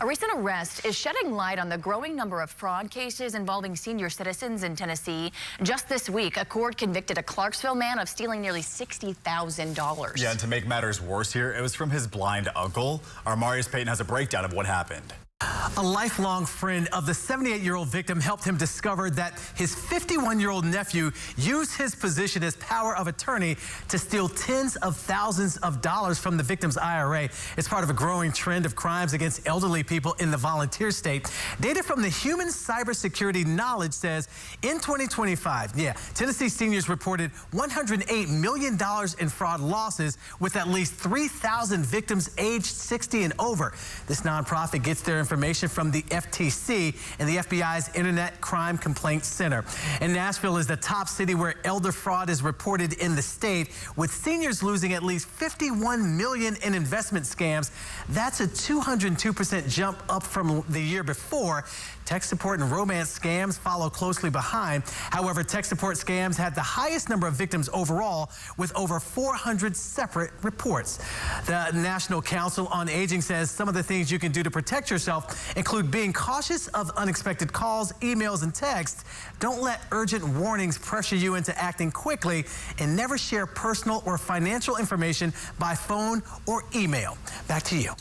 A recent arrest is shedding light on the growing number of fraud cases involving senior citizens in Tennessee. Just this week, a court convicted a Clarksville man of stealing nearly $60,000. Yeah, and to make matters worse here, it was from his blind uncle. Our Marius Payton has a breakdown of what happened. A lifelong friend of the 78-year-old victim helped him discover that his 51-year-old nephew used his position as power of attorney to steal tens of thousands of dollars from the victim's IRA. It's part of a growing trend of crimes against elderly people in the volunteer state. Data from the Human Cybersecurity Knowledge says in 2025, Tennessee seniors reported $108 million in fraud losses, with at least 3,000 victims aged 60 and over. This nonprofit gets their information from the FTC and the FBI's Internet Crime Complaint Center. And Nashville is the top city where elder fraud is reported in the state, with seniors losing at least $51 million in investment scams. That's a 202% jump up from the year before. Tech support and romance scams follow closely behind. However, tech support scams had the highest number of victims overall, with over 400 separate reports. The National Council on Aging says some of the things you can do to protect yourself include being cautious of unexpected calls, emails, and texts. Don't let urgent warnings pressure you into acting quickly, and never share personal or financial information by phone or email. Back to you.